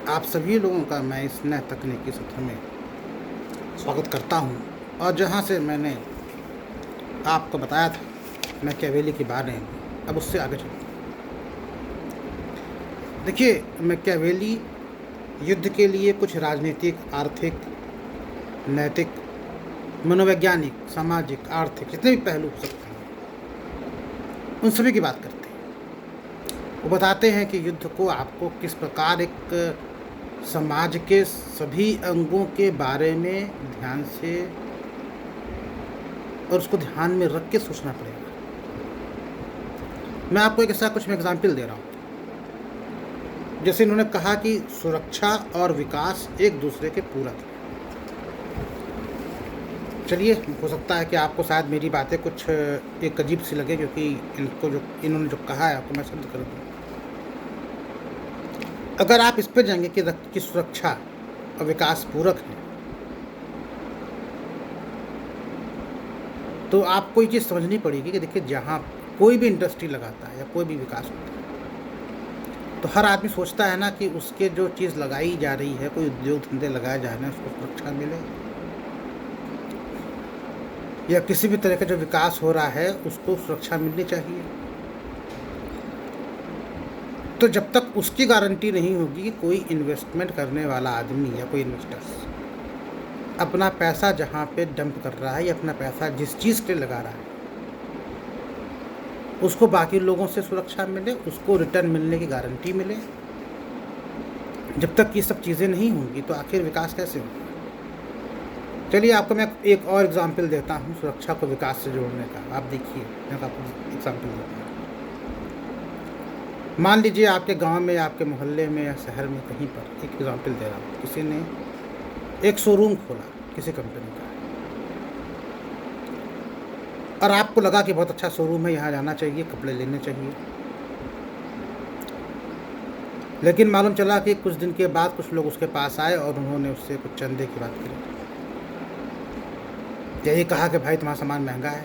आप सभी लोगों का मैं इस नए तकनीकी सत्र में स्वागत करता हूं। और जहां से मैंने आपको बताया था मैकियावेली के बारे में, अब उससे आगे चलते हैं। देखिए, मैकियावेली युद्ध के लिए कुछ राजनीतिक, आर्थिक, नैतिक, मनोवैज्ञानिक, सामाजिक, आर्थिक जितने भी पहलू हो सकते हैं उन सभी की बात करते हैं। वो बताते हैं कि युद्ध को आपको किस प्रकार एक समाज के सभी अंगों के बारे में ध्यान से और उसको ध्यान में रख के सोचना पड़ेगा। मैं आपको एक ऐसा कुछ एग्जाम्पल दे रहा हूँ। जैसे इन्होंने कहा कि सुरक्षा और विकास एक दूसरे के पूरक हैं। चलिए, हो सकता है कि आपको शायद मेरी बातें कुछ एक अजीब सी लगे, क्योंकि इन्होंने जो कहा है आपको मैं सिद्ध कर दूँ। अगर आप इस पर जाएंगे कि सुरक्षा और विकास पूरक है, तो आपको ये चीज़ समझनी पड़ेगी कि देखिए, जहाँ कोई भी इंडस्ट्री लगाता है या कोई भी विकास होता है, तो हर आदमी सोचता है ना कि उसके जो चीज़ लगाई जा रही है, कोई उद्योग धंधे लगाए जा रहे हैं, उसको सुरक्षा मिले, या किसी भी तरह का जो विकास हो रहा है उसको सुरक्षा मिलनी चाहिए। तो जब तक उसकी गारंटी नहीं होगी कि कोई इन्वेस्टमेंट करने वाला आदमी या कोई इन्वेस्टर्स अपना पैसा जहाँ पे डंप कर रहा है या अपना पैसा जिस चीज़ के लिए लगा रहा है, उसको बाकी लोगों से सुरक्षा मिले, उसको रिटर्न मिलने की गारंटी मिले, जब तक ये सब चीज़ें नहीं होंगी तो आखिर विकास कैसे होगा। चलिए, आपको मैं एक और एग्जाम्पल देता हूँ सुरक्षा को विकास से जोड़ने का। आप देखिए, मैं आपको एग्जाम्पल देता हूँ। मान लीजिए आपके गांव में या आपके मोहल्ले में या शहर में कहीं पर, एक एग्जाम्पल दे रहा हूँ, किसी ने एक शोरूम खोला किसी कंपनी का, और आपको लगा कि बहुत अच्छा शोरूम है, यहाँ जाना चाहिए, कपड़े लेने चाहिए। लेकिन मालूम चला कि कुछ दिन के बाद कुछ लोग उसके पास आए और उन्होंने उससे कुछ चंदे की बात करी। यही कहा कि भाई तुम्हारा सामान महंगा है।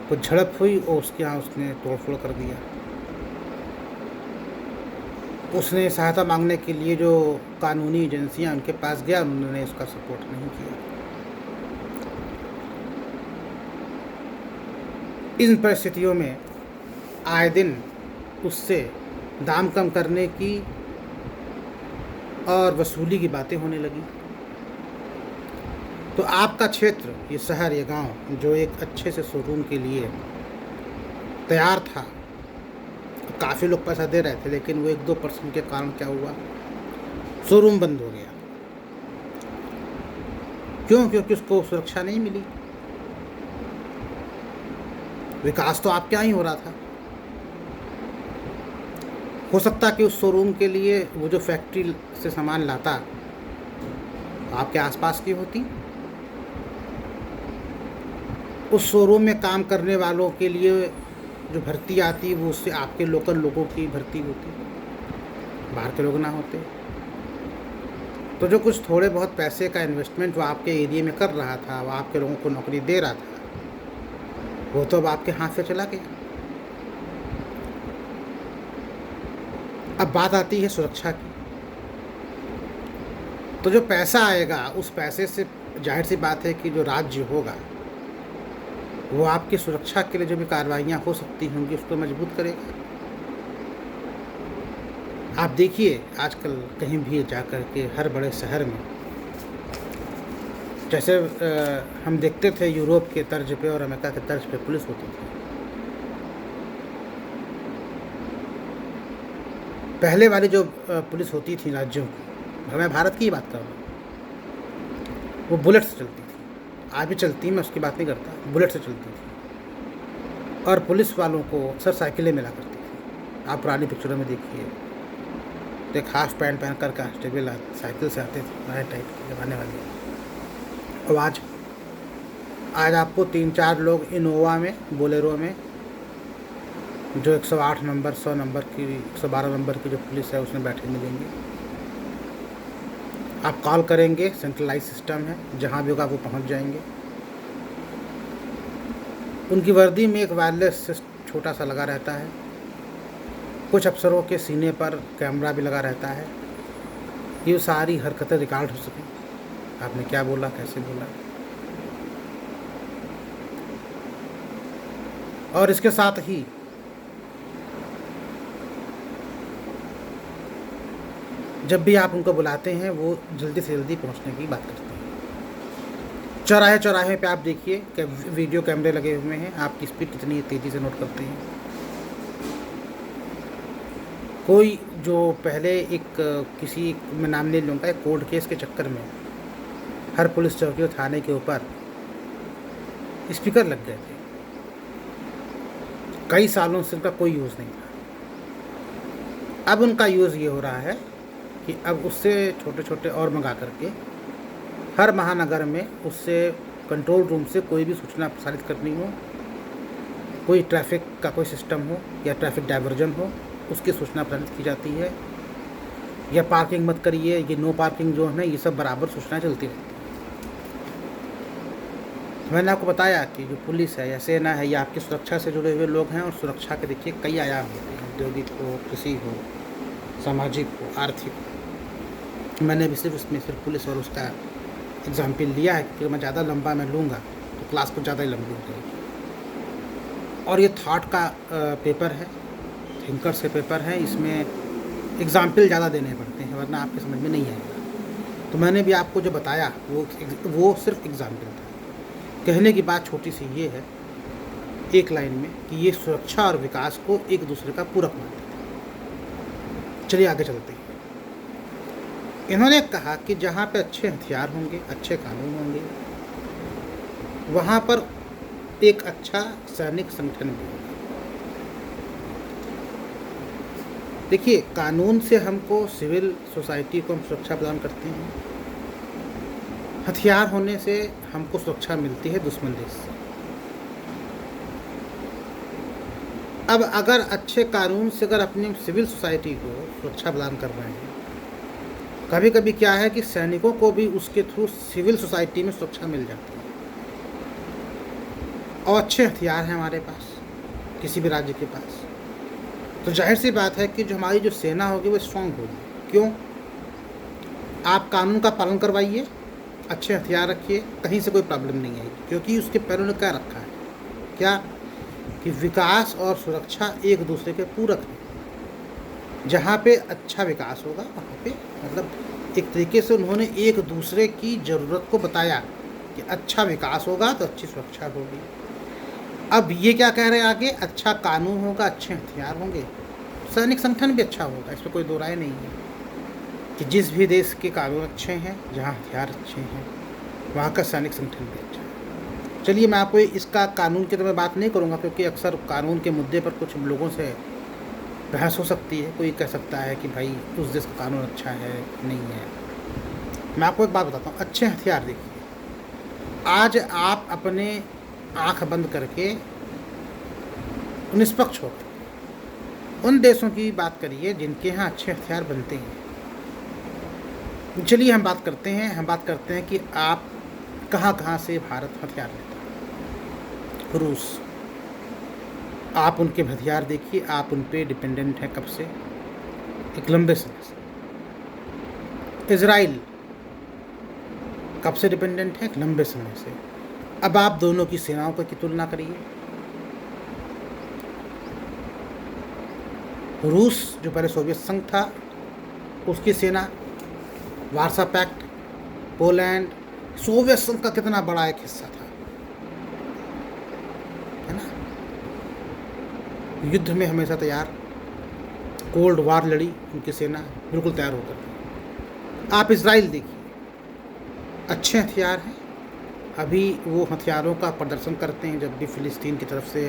कुछ झड़प हुई और उसके यहाँ उसने तोड़फोड़ कर दिया। उसने सहायता मांगने के लिए जो कानूनी एजेंसियां उनके पास गया, उन्होंने उसका सपोर्ट नहीं किया। इन परिस्थितियों में आए दिन उससे दाम कम करने की और वसूली की बातें होने लगी। तो आपका क्षेत्र, ये शहर, ये गांव जो एक अच्छे से शोरूम के लिए तैयार था, काफ़ी लोग पैसा दे रहे थे, लेकिन वो 1-2% के कारण क्या हुआ, शोरूम बंद हो गया। क्यों? क्योंकि उसको सुरक्षा नहीं मिली। विकास तो आपके यहाँ ही हो रहा था। हो सकता कि उस शोरूम के लिए वो जो फैक्ट्री से सामान लाता आपके आसपास की होती, उस शोरूम में काम करने वालों के लिए जो भर्ती आती वो उससे आपके लोकल लोगों की भर्ती होती, बाहर के लोग ना होते। तो जो कुछ थोड़े बहुत पैसे का इन्वेस्टमेंट वो आपके एरिया में कर रहा था, वो आपके लोगों को नौकरी दे रहा था, वो तो अब आपके हाथ से चला गया। अब बात आती है सुरक्षा की। तो जो पैसा आएगा, उस पैसे से जाहिर सी बात है कि जो राज्य होगा वो आपकी सुरक्षा के लिए जो भी कार्रवाइयाँ हो सकती होंगी उसको मजबूत करेगा। आप देखिए, आजकल कहीं भी जाकर के हर बड़े शहर में, जैसे हम देखते थे यूरोप के तर्ज पे और अमेरिका के तर्ज पे पुलिस होती थी। पहले वाली जो पुलिस होती थी राज्यों की, मैं भारत की ही बात कर रहा हूँ, वो बुलेट से चलती थी। आज भी चलती, मैं उसकी बात नहीं करता, बुलेट से चलती थी। और पुलिस वालों को अक्सर साइकिलें मिला करती थी। आप पुरानी पिक्चरों में देखिए, एक हाफ पैंट पहन कर कांस्टेबल साइकिल से आते थे, नए टाइप के जमाने वाले। और आज आपको 3-4 लोग इनोवा में, बोलेरो में, जो 108 नंबर, 100 नंबर की, 112 नंबर की जो पुलिस है उसमें बैठे मिलेंगे। आप कॉल करेंगे, सेंट्रलाइज सिस्टम है, जहाँ भी होगा वो पहुँच जाएंगे। उनकी वर्दी में एक वायरलेस छोटा सा लगा रहता है। कुछ अफसरों के सीने पर कैमरा भी लगा रहता है। कि वो सारी हरकतें रिकॉर्ड हो सकें, आपने क्या बोला, कैसे बोला। और इसके साथ ही जब भी आप उनको बुलाते हैं वो जल्दी से जल्दी पहुंचने की बात करते हैं। चौराहे चौराहे पे आप देखिए कि वीडियो कैमरे लगे हुए हैं, आपकी स्पीड कितनी तेज़ी से नोट करते हैं। कोई जो पहले किसी मैं नाम नहीं लूँगा, एक कोर्ट केस के चक्कर में हर पुलिस चौकी और थाने के ऊपर स्पीकर लग गए थे, कई सालों से उनका कोई यूज़ नहीं था। अब उनका यूज़ ये हो रहा है कि अब उससे छोटे छोटे और मंगा करके हर महानगर में उससे कंट्रोल रूम से कोई भी सूचना प्रसारित करनी हो, कोई ट्रैफिक का कोई सिस्टम हो या ट्रैफिक डाइवर्जन हो, उसकी सूचना प्रसारित की जाती है। या पार्किंग मत करिए, ये नो पार्किंग जो है, ये सब बराबर सूचना चलती रहती है। मैंने आपको बताया कि जो पुलिस है या सेना है, या आपकी सुरक्षा से जुड़े हुए लोग हैं, और सुरक्षा के देखिए कई आयाम होते हैं, औद्योगिक हो, कृषि हो, सामाजिक हो, आर्थिक हो। मैंने भी सिर्फ पुलिस और उसका एग्जाम्पल लिया है, क्योंकि मैं ज़्यादा लंबा मैं लूँगा तो क्लास कुछ ज़्यादा ही लंबी हो जाएगी। और ये थॉट का पेपर है, थिंकर से पेपर है, इसमें एग्जाम्पल ज़्यादा देने पड़ते हैं, वरना आपके समझ में नहीं आएगा। तो मैंने भी आपको जो बताया वो सिर्फ एग्जाम्पल था। कहने की बात छोटी सी ये है, एक लाइन में, कि ये सुरक्षा और विकास को एक दूसरे का पूरक मानते हैं। चलिए आगे चलते हैं। इन्होंने कहा कि जहाँ पे अच्छे हथियार होंगे, अच्छे कानून होंगे, वहाँ पर एक अच्छा सैनिक संगठन भी होगा। देखिए, कानून से हमको, सिविल सोसाइटी को हम सुरक्षा प्रदान करते हैं, हथियार होने से हमको सुरक्षा मिलती है दुश्मन देश से। अब अगर अच्छे कानून से अगर अपनी सिविल सोसाइटी को सुरक्षा प्रदान कर रहे हैं, कभी कभी क्या है कि सैनिकों को भी उसके थ्रू सिविल सोसाइटी में सुरक्षा मिल जाती है, और अच्छे हथियार हैं हमारे पास, किसी भी राज्य के पास, तो जाहिर सी बात है कि जो हमारी जो सेना होगी वो स्ट्रांग होगी। क्यों? आप कानून का पालन करवाइए, अच्छे हथियार रखिए, कहीं से कोई प्रॉब्लम नहीं आएगी, क्योंकि उसके पैरों ने क्या रखा है, क्या कि विकास और सुरक्षा एक दूसरे के पूरक हैं। जहाँ पे अच्छा विकास होगा वहाँ पे, मतलब एक तरीके से उन्होंने एक दूसरे की ज़रूरत को बताया कि अच्छा विकास होगा तो अच्छी सुरक्षा होगी। अब ये क्या कह रहे हैं आगे, अच्छा कानून होगा, अच्छे हथियार होंगे, सैनिक संगठन भी अच्छा होगा। इसमें कोई दो राय नहीं है कि जिस भी देश के कानून अच्छे हैं, जहाँ हथियार अच्छे हैं, वहाँ का सैनिक संगठन भी अच्छा है। चलिए, मैं आपको इसका कानून की तो मैं बात नहीं करूँगा, क्योंकि अक्सर कानून के मुद्दे पर कुछ लोगों से बहस हो सकती है। कोई कह सकता है कि भाई उस देश का कानून अच्छा है, नहीं है। मैं आपको एक बात बताता हूँ, अच्छे हथियार देखिए, आज आप अपने आँख बंद करके निष्पक्ष होकर उन देशों की बात करिए जिनके यहाँ अच्छे हथियार बनते हैं। चलिए हम बात करते हैं कि आप कहाँ से भारत हथियार लेता है। रूस, आप उनके हथियार देखिए, आप उन पे डिपेंडेंट हैं कब से, एक लंबे समय से। इजराइल कब से डिपेंडेंट है, एक लंबे समय से। अब आप दोनों की सेनाओं की तुलना करिए। रूस जो पहले सोवियत संघ था, उसकी सेना, वार्सा पैक्ट, पोलैंड, सोवियत संघ का कितना बड़ा एक हिस्सा था, है ना। युद्ध में हमेशा तैयार, कोल्ड वार लड़ी उनकी सेना, बिल्कुल तैयार होकर। आप इजराइल देखिए, अच्छे हथियार हैं, अभी वो हथियारों का प्रदर्शन करते हैं जब भी फ़िलिस्तीन की तरफ से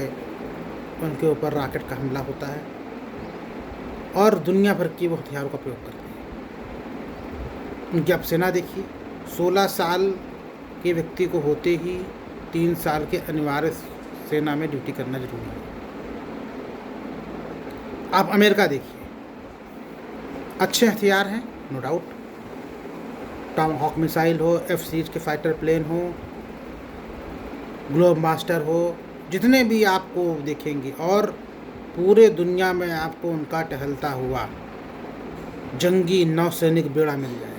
उनके ऊपर रॉकेट का हमला होता है, और दुनिया भर की वो हथियारों का प्रयोग करते हैं। उनकी आप सेना देखिए, 16 साल के व्यक्ति को होते ही 3 साल के अनिवार्य सेना में ड्यूटी करना जरूरी है। आप अमेरिका देखिए, अच्छे हथियार हैं, नो डाउट, टॉमहॉक मिसाइल हो, F-सीरीज के फाइटर प्लेन हो, ग्लोब मास्टर हो, जितने भी आपको देखेंगे, और पूरे दुनिया में आपको उनका टहलता हुआ जंगी नौसैनिक बेड़ा मिल जाएगा।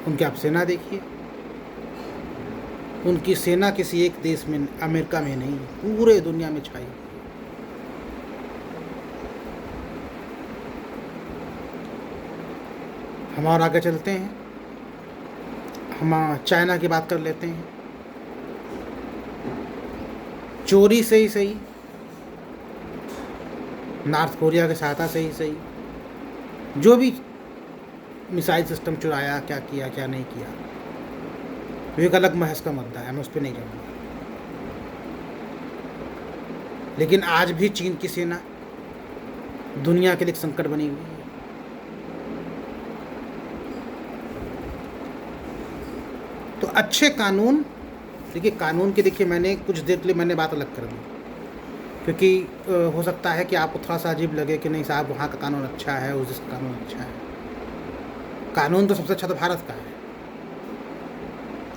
उनकी आप सेना देखिए, उनकी सेना किसी एक देश में, अमेरिका में नहीं, पूरे दुनिया में छाई। हम और आगे चलते हैं, हम चाइना की बात कर लेते हैं। चोरी से ही सही, नॉर्थ कोरिया की सहायता से ही सही, जो भी मिसाइल सिस्टम चुराया, क्या किया क्या नहीं किया, वो एक अलग बहस का मुद्दा है, मैं उस पर नहीं जाऊँगा। लेकिन आज भी चीन की सेना दुनिया के लिए एक संकट बनी हुई है। तो अच्छे कानून, देखिए कानून की, देखिए मैंने कुछ देर के लिए मैंने बात अलग कर दी, क्योंकि हो सकता है कि आपको थोड़ा सा अजीब लगे कि नहीं साहब वहाँ का कानून अच्छा है, उस देश का कानून अच्छा है। कानून तो सबसे अच्छा तो भारत का है,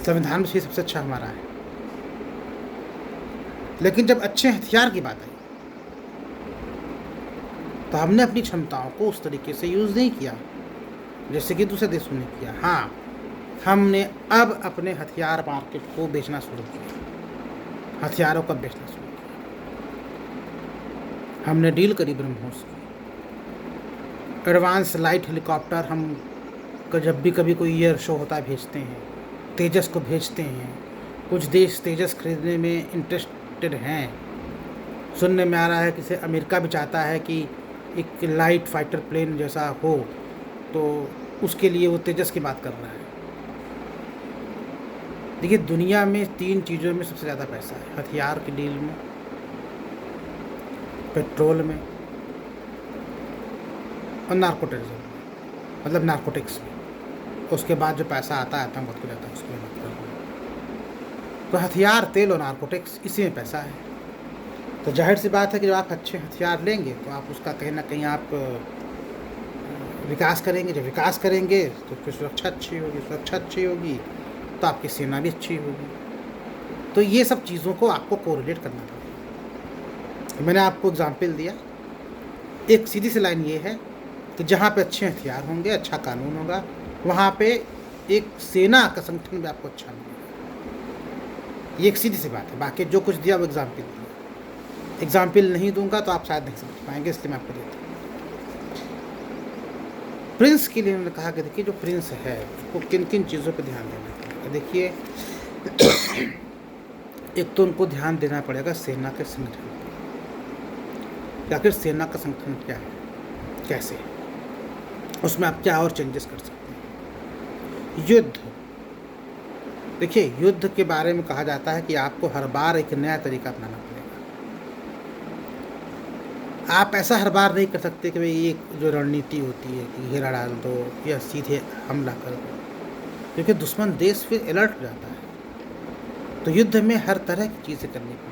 संविधान भी सबसे अच्छा हमारा है। लेकिन जब अच्छे हथियार की बात आई तो हमने अपनी क्षमताओं को उस तरीके से यूज़ नहीं किया जैसे कि दूसरे देशों ने किया। हाँ, हमने अब अपने हथियार मार्केट को बेचना शुरू किया, हथियारों का बेचना शुरू किया। हमने डील करी ब्रह्मोस की, एडवांस लाइट हेलीकॉप्टर हम जब भी कभी कोई एयर शो होता है भेजते हैं, तेजस को भेजते हैं। कुछ देश तेजस खरीदने में इंटरेस्टेड हैं। सुनने में आ रहा है कि अमेरिका भी चाहता है कि एक लाइट फाइटर प्लेन जैसा हो, तो उसके लिए वो तेजस की बात कर रहा है। देखिए दुनिया में 3 चीज़ों में सबसे ज़्यादा पैसा है, हथियार की डील में, पेट्रोल में और नार्कोटिज्म में, मतलब नार्कोटिक्स में। उसके बाद जो पैसा आता है आतंकवाद को जाता है, उसमें बात कर रहा हूँ। तो हथियार, तेल और नार्कोटिक्स, इसी में पैसा है। तो जाहिर सी बात है कि जब आप अच्छे हथियार लेंगे तो आप उसका कहीं ना कहीं आप विकास करेंगे। जब विकास करेंगे तो फिर सुरक्षा अच्छी होगी, सुरक्षा अच्छी होगी तो आपकी सेना भी अच्छी होगी। तो ये सब चीज़ों को आपको कोरिलेट करना पड़ेगा। मैंने आपको एग्जाम्पल दिया, एक सीधी सी लाइन ये है कि जहाँ पे अच्छे हथियार होंगे, अच्छा कानून होगा, वहाँ पे एक सेना का संगठन भी आपको अच्छा मिलेगा। ये एक सीधी सी बात है। बाकी जो कुछ दिया वो एग्जाम्पल दिया, एग्जाम्पल नहीं दूंगा तो आप शायद नहीं समझ पाएंगे, इसलिए मैं आपको देता हूँ। प्रिंस के लिए मैंने कहा कि देखिए जो प्रिंस है उसको किन किन चीज़ों पर ध्यान देना पड़ेगा। देखिए एक तो उनको ध्यान देना पड़ेगा सेना के संगठन पर, या फिर सेना का संगठन क्या है, कैसे, उसमें आप क्या और चेंजेस कर सकते हैं। युद्ध, देखिए युद्ध के बारे में कहा जाता है कि आपको हर बार एक नया तरीका अपनाना पड़ेगा। आप ऐसा हर बार नहीं कर सकते कि भाई एक जो रणनीति होती है कि घेरा डाल दो या सीधे हमला कर दो, क्योंकि दुश्मन देश फिर अलर्ट हो जाता है। तो युद्ध में हर तरह की चीज़ें करनी पड़ेगी।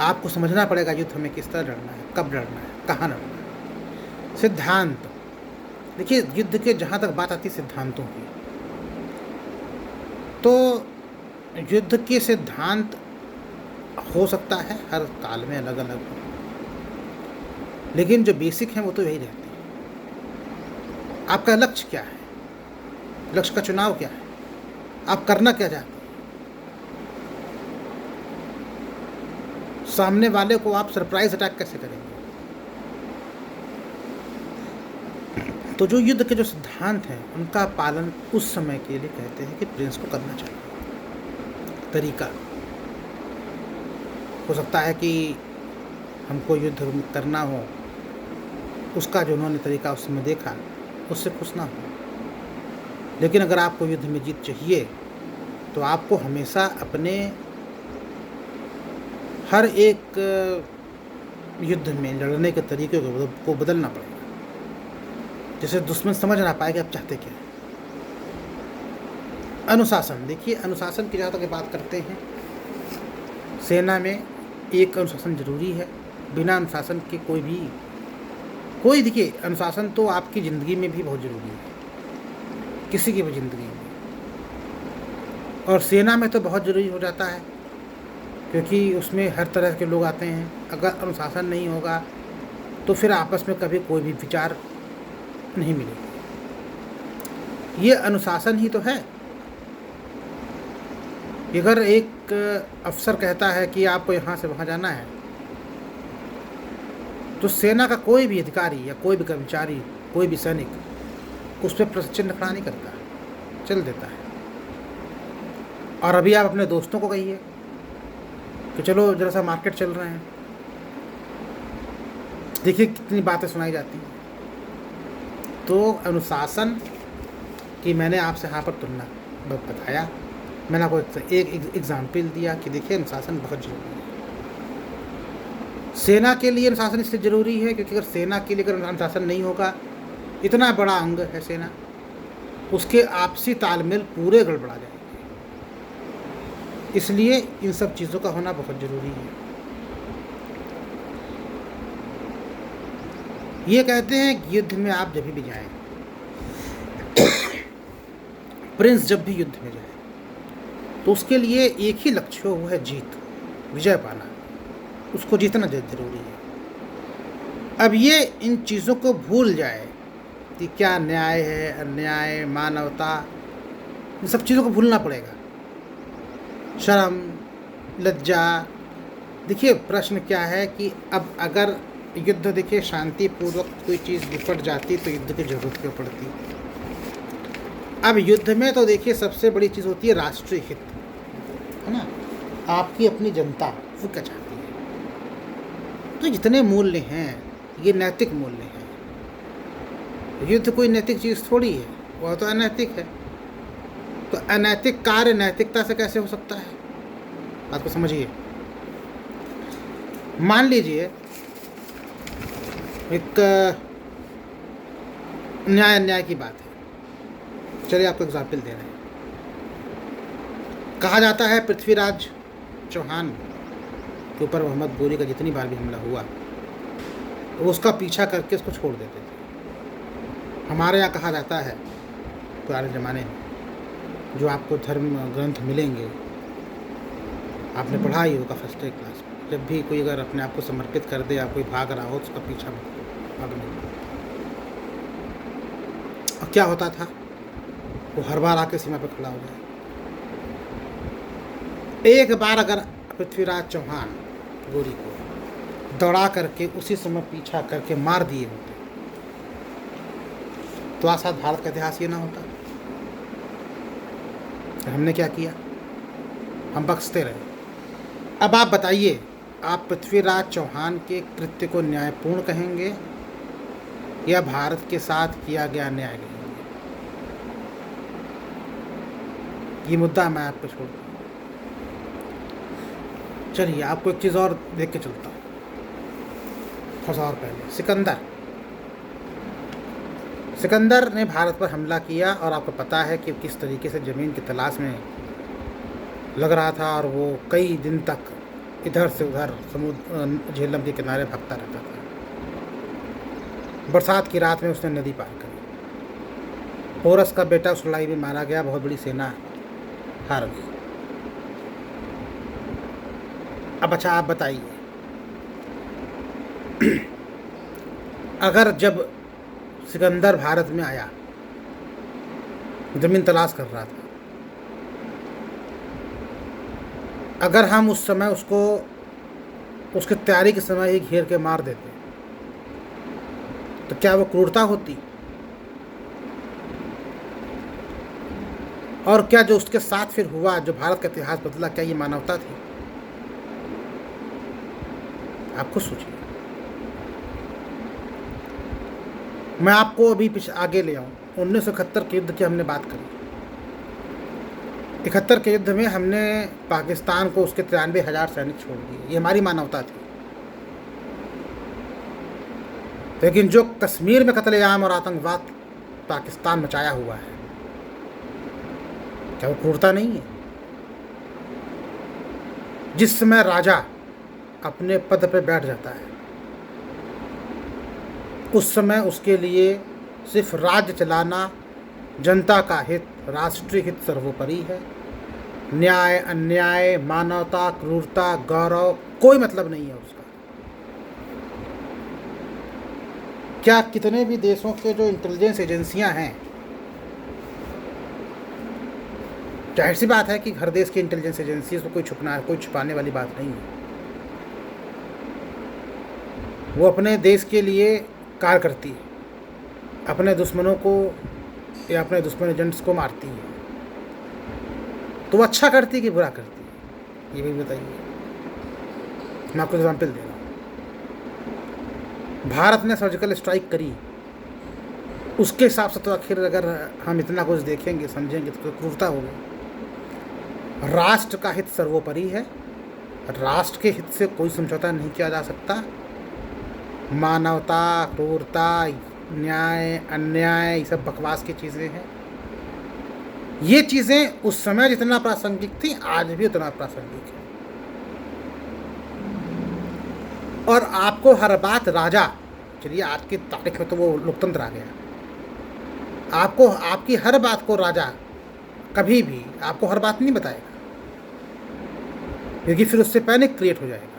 आपको समझना पड़ेगा युद्ध में किस तरह लड़ना है, कब लड़ना है, कहाँ लड़ना है। सिद्धांत, देखिए युद्ध के जहाँ तक बात आती है सिद्धांतों की, तो युद्ध के सिद्धांत हो सकता है हर काल में अलग अलग, लेकिन जो बेसिक हैं वो तो यही रहते हैं। आपका लक्ष्य क्या है, लक्ष्य का चुनाव क्या है, आप करना क्या चाहते हैं, सामने वाले को आप सरप्राइज अटैक कैसे करेंगे। तो जो युद्ध के जो सिद्धांत हैं उनका पालन उस समय के लिए कहते हैं कि प्रिंस को करना चाहिए। तरीका हो सकता है कि हमको युद्ध करना हो, उसका जो उन्होंने तरीका उस समय देखा उससे खुश ना हो। लेकिन अगर आपको युद्ध में जीत चाहिए तो आपको हमेशा अपने हर एक युद्ध में लड़ने के तरीके को बदलना पड़ेगा, जैसे दुश्मन समझ ना पाए कि आप चाहते क्या हैं। अनुशासन, देखिए अनुशासन की जहाँ तक बात करते हैं, सेना में एक अनुशासन जरूरी है। बिना अनुशासन के कोई देखिए अनुशासन तो आपकी ज़िंदगी में भी बहुत ज़रूरी है, किसी की भी ज़िंदगी में, और सेना में तो बहुत ज़रूरी हो जाता है क्योंकि उसमें हर तरह के लोग आते हैं। अगर अनुशासन नहीं होगा तो फिर आपस में कभी कोई भी विचार नहीं मिलेगा। ये अनुशासन ही तो है। अगर एक अफसर कहता है कि आपको यहाँ से वहाँ जाना है, तो सेना का कोई भी अधिकारी या कोई भी कर्मचारी, कोई भी सैनिक उस पर प्रश्न खड़ा नहीं करता, चल देता है। और अभी आप अपने दोस्तों को कहिए कि चलो जरा सा मार्केट चल रहे हैं, देखिए कितनी बातें सुनाई जाती हैं। तो अनुशासन की मैंने आपसे यहाँ पर तुलना बताया, मैंने आपको एक एग्जाम्पल दिया कि देखिए अनुशासन बहुत जरूरी है। सेना के लिए अनुशासन इसलिए ज़रूरी है क्योंकि अगर सेना के लिए अगर अनुशासन नहीं होगा, इतना बड़ा अंग है सेना, उसके आपसी तालमेल पूरे गड़बड़ा जाएंगे। इसलिए इन सब चीज़ों का होना बहुत ज़रूरी है। ये कहते हैं कि युद्ध में आप जब भी जाएं, प्रिंस जब भी युद्ध में जाए तो उसके लिए एक ही लक्ष्य हो, वो है जीत, विजय पाना। उसको जीतना जरूरी है। अब ये इन चीज़ों को भूल जाए कि क्या न्याय है, अन्याय, मानवता, इन सब चीज़ों को भूलना पड़ेगा। शर्म, लज्जा। देखिए प्रश्न क्या है कि अब अगर युद्ध, देखिए शांतिपूर्वक कोई चीज़ निपट जाती तो युद्ध की जरूरत क्यों पड़ती। अब युद्ध में तो देखिए सबसे बड़ी चीज़ होती है राष्ट्रीय हित, है ना, आपकी अपनी जनता वो क्या चाहती है। तो जितने मूल्य हैं ये नैतिक मूल्य हैं। युद्ध कोई नैतिक चीज़ थोड़ी है, वह तो अनैतिक है। तो अनैतिक कार्य नैतिकता से कैसे हो सकता है, बात को समझिए। मान लीजिए एक न्याय अन्याय की बात है, चलिए आपको एग्जाम्पल दे रहे हैं। कहा जाता है पृथ्वीराज चौहान के ऊपर मोहम्मद गोरी का जितनी बार भी हमला हुआ तो उसका पीछा करके उसको छोड़ देते थे। हमारे यहाँ कहा जाता है पुराने ज़माने में, जो आपको धर्म ग्रंथ मिलेंगे, आपने पढ़ा ही होगा फर्स्ट क्लास में, जब भी कोई अगर अपने आप को समर्पित कर दे या कोई भाग रहा हो तो उसका पीछा मत भागने। और क्या होता था, वो हर बार आके सीमा पर खड़ा हो जाए। एक बार अगर पृथ्वीराज चौहान गोरी को दौड़ा करके उसी समय पीछा करके मार दिए होते तो आज शायद भारत का इतिहास ये ना होता। हमने क्या किया, हम बख्शते रहे। अब आप बताइए, आप पृथ्वीराज चौहान के कृत्य को न्यायपूर्ण कहेंगे या भारत के साथ किया गया न्याय कहेंगे? ये मुद्दा मैं आपको छोड़ दूँ। चलिए आपको एक चीज़ और देख के चलता हूँ। थोड़ा और पहले सिकंदर ने भारत पर हमला किया और आपको पता है कि किस तरीके से ज़मीन की तलाश में लग रहा था और वो कई दिन तक इधर से उधर समुद्र झेलम के किनारे भागता रहता था। बरसात की रात में उसने नदी पार करी। पोरस का बेटा उस लड़ाई में मारा गया, बहुत बड़ी सेना हार गई। अब अच्छा आप बताइए, अगर जब सिकंदर भारत में आया, ज़मीन तलाश कर रहा था, अगर हम उस समय उसको उसकी तैयारी के समय ही घेर के मार देते तो क्या वो क्रूरता होती? और क्या जो उसके साथ फिर हुआ, जो भारत का इतिहास बदला, क्या ये मानवता थी? आप खुद सोचिए। मैं आपको अभी आगे ले आऊँ। 1971 के युद्ध की हमने बात करी। 71 के युद्ध में हमने पाकिस्तान को उसके 93,000 सैनिक छोड़ दिए, ये हमारी मानवता थी। लेकिन जो कश्मीर में कत्लेआम और आतंकवाद पाकिस्तान मचाया हुआ है, क्या वो क्रूरता नहीं है? जिस समय राजा अपने पद पे बैठ जाता है, उस समय उसके लिए सिर्फ राज्य चलाना, जनता का हित, राष्ट्रीय हित सर्वोपरि है। न्याय, अन्याय, मानवता, क्रूरता, गौरव कोई मतलब नहीं है उसका। क्या कितने भी देशों के जो इंटेलिजेंस एजेंसियां हैं, जाहिर सी बात है कि हर देश की इंटेलिजेंस एजेंसी को कोई छुपाने वाली बात नहीं है, वो अपने देश के लिए कार्य करती है, अपने दुश्मनों को या अपने दुश्मन एजेंट्स को मारती है। तो वो अच्छा करती है कि बुरा करती है, ये भी बताइए। मैं आपको एग्जाम्पल दे रहा हूँ। भारत ने सर्जिकल स्ट्राइक करी, उसके हिसाब से तो आखिर अगर हम इतना कुछ देखेंगे समझेंगे तो क्रूरता होगी। राष्ट्र का हित सर्वोपरि है, राष्ट्र के हित से कोई समझौता नहीं किया जा सकता। मानवता, क्रूरता, न्याय, अन्याय, ये सब बकवास की चीज़ें हैं। ये चीज़ें उस समय जितना प्रासंगिक थी आज भी उतना प्रासंगिक है। और आपको हर बात राजा, चलिए आज की तारीख में तो वो लोकतंत्र आ गया, आपको आपकी हर बात को राजा कभी भी आपको हर बात नहीं बताएगा, क्योंकि फिर उससे पैनिक क्रिएट हो जाएगा।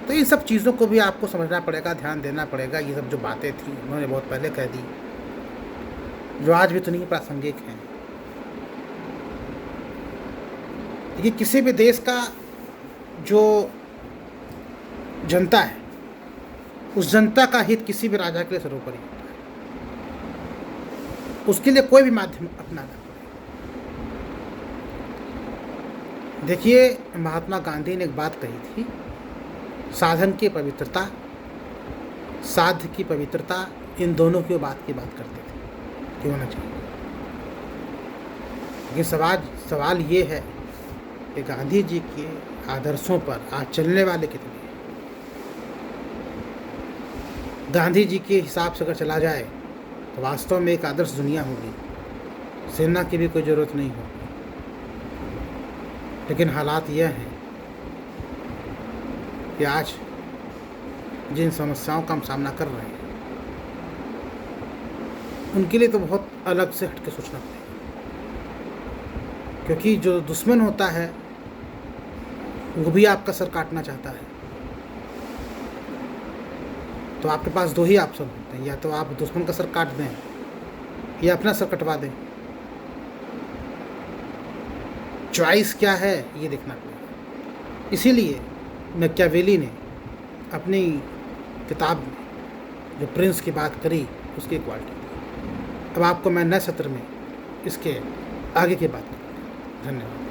तो इन सब चीज़ों को भी आपको समझना पड़ेगा, ध्यान देना पड़ेगा। ये सब जो बातें थी उन्होंने बहुत पहले कह दी, जो आज भी उतनी ही प्रासंगिक हैं। ये किसी भी देश का जो जनता है, उस जनता का हित किसी भी राजा के लिए सर्वोपरि होता है, उसके लिए कोई भी माध्यम अपनाना पड़े। देखिए, महात्मा गांधी ने एक बात कही थी, साधन की पवित्रता, साध्य की पवित्रता, इन दोनों की बात करते थे कि होना चाहिए। लेकिन सवाल ये है कि गांधी जी के आदर्शों पर आज चलने वाले कितने हैं? गांधी जी के हिसाब से अगर चला जाए तो वास्तव में एक आदर्श दुनिया होगी, सेना की भी कोई ज़रूरत नहीं होगी। लेकिन हालात यह हैं कि आज जिन समस्याओं का हम सामना कर रहे हैं उनके लिए तो बहुत अलग से हट के सोचना पड़ेगा, क्योंकि जो दुश्मन होता है वो भी आपका सर काटना चाहता है। तो आपके पास दो ही ऑप्शन होते हैं, या तो आप दुश्मन का सर काट दें या अपना सर कटवा दें। चॉइस क्या है ये देखना पड़ेगा। इसीलिए मैकियावेली ने अपनी किताब में जो प्रिंस की बात करी उसकी क्वालिटी दी। अब आपको मैं नए सत्र में इसके आगे की बात करूँगा। धन्यवाद।